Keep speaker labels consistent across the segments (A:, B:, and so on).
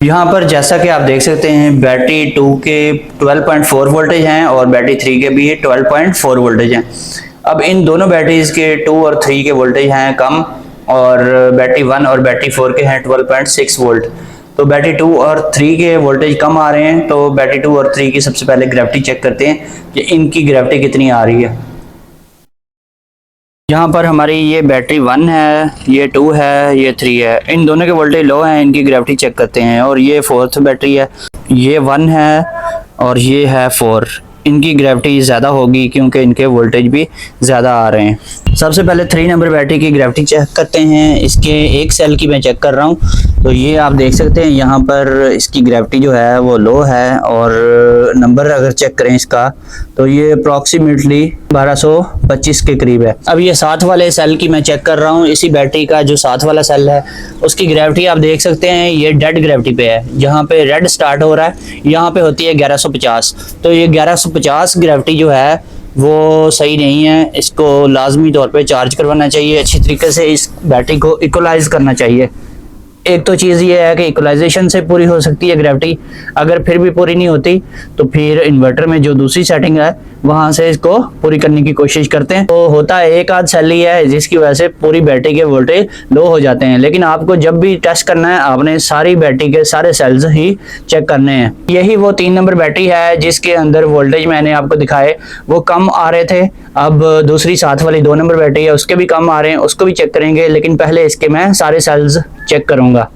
A: यहाँ पर जैसा कि आप देख सकते हैं बैटरी 2 के 12.4 वोल्टेज हैं और बैटरी 3 के भी 12.4 वोल्टेज हैं। अब इन दोनों बैटरीज के 2 और 3 के वोल्टेज हैं कम और बैटरी 1 और बैटरी 4 के हैं 12.6 वोल्ट। तो बैटरी 2 और 3 के वोल्टेज कम आ रहे हैं, तो बैटरी 2 और 3 की सबसे पहले ग्रेविटी चेक करते हैं कि इनकी ग्रेविटी कितनी आ रही है। यहाँ पर हमारी ये बैटरी 1 है, ये 2 है, ये 3 है। इन दोनों के वोल्टेज लो हैं, इनकी ग्रेविटी चेक करते हैं। और ये 4th बैटरी है, ये 1 है और ये है 4। इनकी ग्रेविटी ज़्यादा होगी क्योंकि इनके वोल्टेज भी ज़्यादा आ रहे हैं। सबसे पहले 3 नंबर बैटरी की ग्रेविटी चेक करते हैं। इसके एक सेल की मैं चेक कर रहा हूँ, तो ये आप देख सकते हैं यहाँ पर इसकी ग्रेविटी जो है वो लो है। और नंबर अगर चेक करें इसका, तो ये अप्रॉक्सीमेटली 1225 के करीब है। अब ये 7 वाले सेल की मैं चेक कर रहा हूँ। इसी बैटरी का जो 7 वाला सेल है उसकी ग्रेविटी आप देख सकते हैं, ये डेड ग्रेविटी पे है। जहाँ पे रेड स्टार्ट हो रहा है यहाँ पे होती है 1150। तो ये 1150 ग्रेविटी जो है वो सही नहीं है। इसको लाजमी तौर पे चार्ज करवाना चाहिए, अच्छी तरीके से इस बैटरी को इक्वलाइज करना चाहिए। एक तो चीज़ ये है कि इक्वलाइजेशन से पूरी हो सकती है ग्रेविटी, अगर फिर भी पूरी नहीं होती तो फिर इन्वर्टर में जो दूसरी सेटिंग है वहां से इसको पूरी करने की कोशिश करते हैं। तो होता है एक आध सेल ही है जिसकी वजह से पूरी बैटरी के वोल्टेज लो हो जाते हैं। लेकिन आपको जब भी टेस्ट करना है आपने सारी बैटरी के सारे सेल्स ही चेक करने हैं। यही वो 3 नंबर बैटरी है जिसके अंदर वोल्टेज मैंने आपको दिखाए वो कम आ रहे थे। अब दूसरी 7 वाली 2 नंबर बैटरी है, उसके भी कम आ रहे हैं, उसको भी चेक करेंगे। लेकिन पहले इसके मैं सारे सेल्स चेक करूंगा।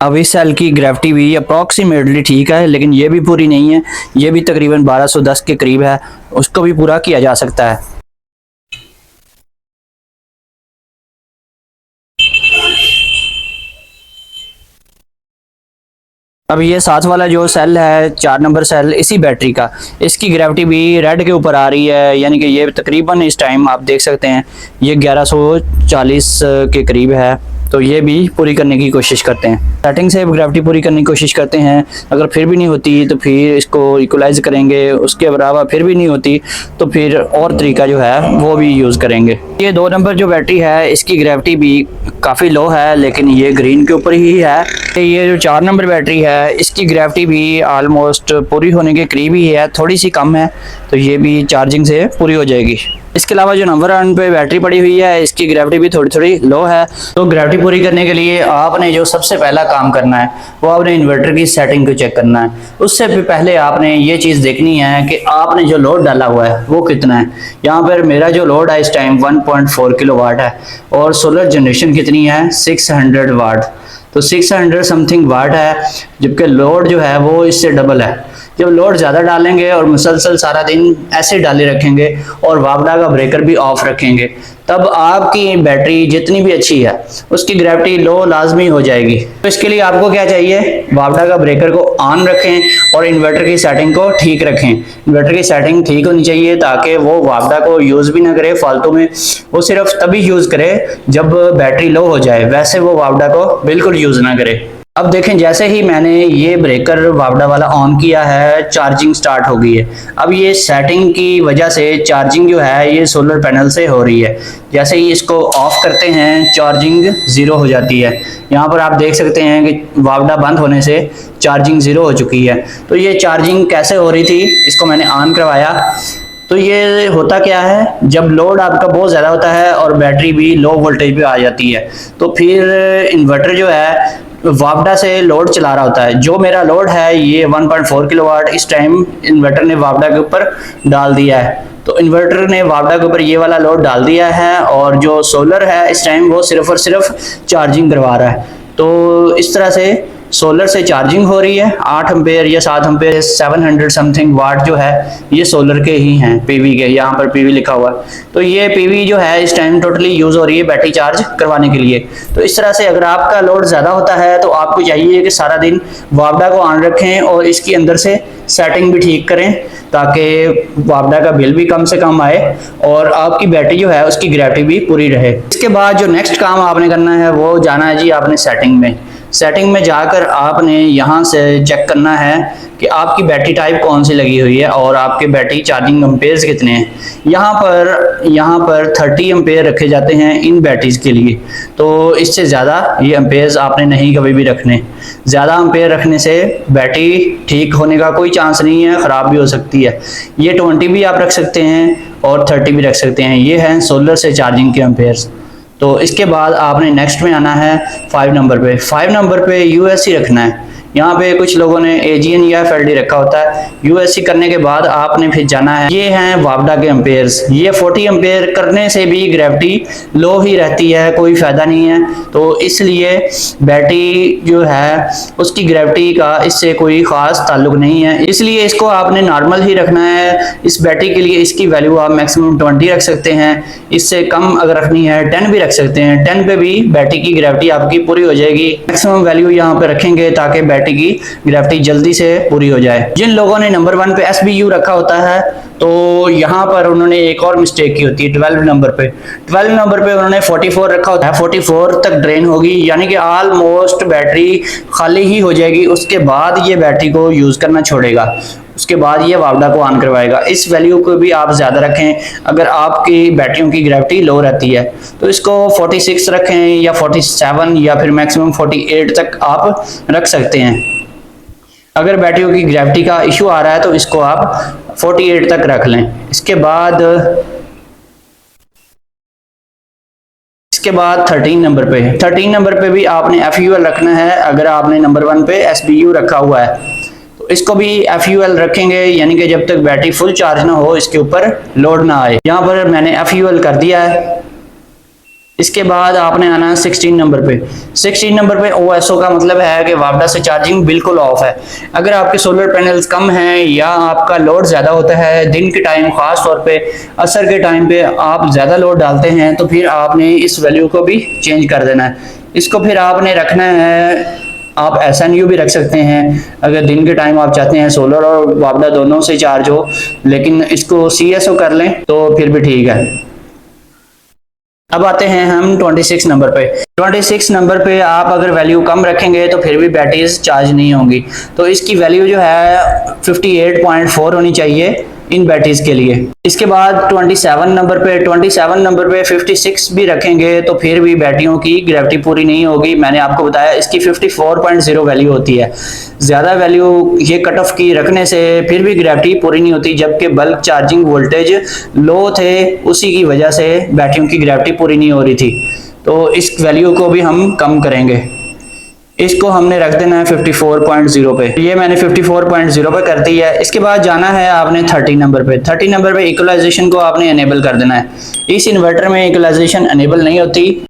A: अब इस सेल की ग्रेविटी भी अप्रॉक्सीमेटली ठीक है, लेकिन ये भी पूरी नहीं है। ये भी तकरीबन 1210 के करीब है, उसको भी पूरा किया जा सकता है। अब ये 7 वाला जो सेल है 4 नंबर सेल इसी बैटरी का, इसकी ग्रेविटी भी रेड के ऊपर आ रही है। यानी कि ये तकरीबन इस टाइम आप देख सकते हैं ये 1140 के करीब है। तो ये भी पूरी करने की कोशिश करते हैं, सेटिंग से ग्रेविटी पूरी करने की कोशिश करते हैं। अगर फिर भी नहीं होती तो फिर इसको इक्वलाइज करेंगे, उसके अलावा फिर भी नहीं होती तो फिर और तरीका जो है वो भी यूज़ करेंगे। ये 2 नंबर जो बैटरी है इसकी ग्रेविटी भी काफ़ी लो है, लेकिन ये ग्रीन के ऊपर ही है। ये जो 4 नंबर बैटरी है इसकी ग्रेविटी भी ऑलमोस्ट पूरी होने के करीब ही है, थोड़ी सी कम है, तो ये भी चार्जिंग से पूरी हो जाएगी। इसके अलावा जो नंबर 1 पे बैटरी पड़ी हुई है इसकी ग्रेविटी भी थोड़ी थोड़ी लो है। तो ग्रेविटी पूरी करने के लिए आपने जो सबसे पहला काम करना है वो आपने इन्वर्टर की सेटिंग को चेक करना है। उससे भी पहले आपने ये चीज़ देखनी है कि आपने जो लोड डाला हुआ है वो कितना है। यहाँ पर मेरा जो लोड है इस टाइम 1.4 किलोवाट है और सोलर जनरेशन कितनी है 600 वाट। तो 600 समथिंग वाट है, जबकि लोड जो है वो इससे डबल है। जब लोड ज़्यादा डालेंगे और मुसलसल सारा दिन ऐसे डाले रखेंगे और वापडा का ब्रेकर भी ऑफ रखेंगे, तब आपकी बैटरी जितनी भी अच्छी है उसकी ग्रेविटी लो लाजमी हो जाएगी। तो इसके लिए आपको क्या चाहिए, वापडा का ब्रेकर को ऑन रखें और इन्वर्टर की सेटिंग को ठीक रखें। इन्वर्टर की सेटिंग ठीक होनी चाहिए ताकि वो वापडा को यूज़ भी ना करे फालतू में, वो सिर्फ तभी यूज़ करे जब बैटरी लो हो जाए, वैसे वो वापडा को बिल्कुल यूज़ ना करे। अब देखें जैसे ही मैंने ये ब्रेकर वापडा वाला ऑन किया है चार्जिंग स्टार्ट हो गई है। अब ये सेटिंग की वजह से चार्जिंग जो है ये सोलर पैनल से हो रही है। जैसे ही इसको ऑफ करते हैं चार्जिंग 0 हो जाती है। यहाँ पर आप देख सकते हैं कि वापडा बंद होने से चार्जिंग 0 हो चुकी है। तो ये चार्जिंग कैसे हो रही थी, इसको मैंने ऑन करवाया। तो ये होता क्या है, जब लोड आपका बहुत ज़्यादा होता है और बैटरी भी लो वोल्टेज पे आ जाती है तो फिर इन्वर्टर जो है वापडा से लोड चला रहा होता है। जो मेरा लोड है ये 1.4 किलोवाट इस टाइम इन्वर्टर ने वापडा के ऊपर डाल दिया है। तो इन्वर्टर ने वापडा के ऊपर ये वाला लोड डाल दिया है और जो सोलर है इस टाइम वो सिर्फ और सिर्फ चार्जिंग करवा रहा है। तो इस तरह से सोलर से चार्जिंग हो रही है। 8 एम्पेयर या 7 एम्पेयर 700 समथिंग वाट जो है ये सोलर के ही हैं, पीवी के, यहाँ पर पीवी लिखा हुआ है। तो ये पीवी जो है इस टाइम टोटली यूज़ हो रही है बैटरी चार्ज करवाने के लिए। तो इस तरह से अगर आपका लोड ज़्यादा होता है तो आपको चाहिए कि सारा दिन वापडा को ऑन रखें और इसकी अंदर से सेटिंग भी ठीक करें ताकि वापडा का बिल भी कम से कम आए और आपकी बैटरी जो है उसकी ग्रेविटी भी पूरी रहे। इसके बाद जो नेक्स्ट काम आपने करना है वो जाना है जी आपने सेटिंग में। सेटिंग में जाकर आपने यहाँ से चेक करना है कि आपकी बैटरी टाइप कौन सी लगी हुई है और आपके बैटरी चार्जिंग एम्पेयर्स कितने हैं। यहाँ पर 30 एम्पेयर रखे जाते हैं इन बैटरीज के लिए, तो इससे ज़्यादा ये एम्पेयर्स आपने नहीं कभी भी रखने। ज़्यादा एम्पेयर रखने से बैटरी ठीक होने का कोई चांस नहीं है, ख़राब भी हो सकती है। ये 20 भी आप रख सकते हैं और 30 भी रख सकते हैं। ये हैं सोलर से चार्जिंग के एम्पेयर्स। तो इसके बाद आपने नेक्स्ट में आना है 5 नंबर पे। 5 नंबर पे यूएससी रखना है। यहाँ पे कुछ लोगों ने AGN या FLD रखा होता है। यूएससी करने के बाद आपने फिर जाना है, ये हैं वापडा के एम्पेयर्स। ये 40 एम्पेयर करने से भी ग्रेविटी लो ही रहती है, कोई फायदा नहीं है। तो इसलिए बैटरी जो है उसकी ग्रेविटी का इससे कोई खास ताल्लुक नहीं है, इसलिए इसको आपने नॉर्मल ही रखना है। इस बैटरी के लिए इसकी वैल्यू आप मैक्सिमम 20 रख सकते हैं। इससे कम अगर रखनी है 10 भी रख सकते हैं। 10 पे भी बैटरी की ग्रेविटी आपकी पूरी हो जाएगी। मैक्सिमम वैल्यू यहाँ पे रखेंगे ताकि बैटरी की ग्रेविटी जल्दी से पूरी हो जाए। जिन लोगों ने नंबर 1 पे SBU रखा होता है तो यहाँ पर उन्होंने एक और मिस्टेक की होती है। 12 नंबर पे उन्होंने 44 रखा होता है। 44 तक ड्रेन होगी, यानी कि ऑलमोस्ट बैटरी खाली ही हो जाएगी। उसके बाद ये बैटरी को यूज करना छोड़ेगा, उसके बाद ये वापडा को ऑन करवाएगा। इस वैल्यू को भी आप ज़्यादा रखें अगर आपकी बैटरियों की ग्रेविटी लो रहती है, तो इसको 46 रखें या 47 या फिर मैक्सिमम 48 तक आप रख सकते हैं। अगर बैटरियों की ग्रेविटी का इशू आ रहा है तो इसको आप 48 तक रख लें। इसके बाद 13 नंबर पे भी आपने FUL रखना है। अगर आपने नंबर 1 पे SBU रखा हुआ है तो इसको भी FUL रखेंगे, यानी कि जब तक बैटरी फुल चार्ज ना हो, इसके ऊपर लोड ना आए। यहाँ पर मैंने FUL कर दिया है। इसके बाद आपने आना है 16 नंबर पे। 16 नंबर पे OSO का मतलब है कि वापडा से चार्जिंग बिल्कुल ऑफ है। अगर आपके सोलर पैनल्स कम हैं या आपका लोड ज़्यादा होता है दिन के टाइम, ख़ास तौर पे असर के टाइम पे आप ज़्यादा लोड डालते हैं, तो फिर आपने इस वैल्यू को भी चेंज कर देना है। इसको फिर आपने रखना है, आप SNU भी रख सकते हैं अगर दिन के टाइम आप चाहते हैं सोलर और वापडा दोनों से चार्ज हो, लेकिन इसको CSO कर लें तो फिर भी ठीक है। अब आते हैं हम 26 नंबर पे। 26 नंबर पे आप अगर वैल्यू कम रखेंगे तो फिर भी बैटरीज चार्ज नहीं होंगी, तो इसकी वैल्यू जो है 58.4 होनी चाहिए इन बैटरीज के लिए। इसके बाद 27 नंबर पे 56 भी रखेंगे तो फिर भी बैटरियों की ग्रेविटी पूरी नहीं होगी। मैंने आपको बताया इसकी 54.0 वैल्यू होती है। ज़्यादा वैल्यू ये कट ऑफ की रखने से फिर भी ग्रेविटी पूरी नहीं होती, जबकि बल्क चार्जिंग वोल्टेज लो थे, उसी की वजह से बैटरियों की ग्रेविटी पूरी नहीं हो रही थी। तो इस वैल्यू को भी हम कम करेंगे। इसको हमने रख देना है 54.0 पे। ये मैंने 54.0 पे कर दी है। इसके बाद जाना है आपने 30 नंबर पे। 30 नंबर पे इक्वलाइजेशन को आपने एनेबल कर देना है। इस इन्वर्टर में इक्वलाइजेशन एनेबल नहीं होती,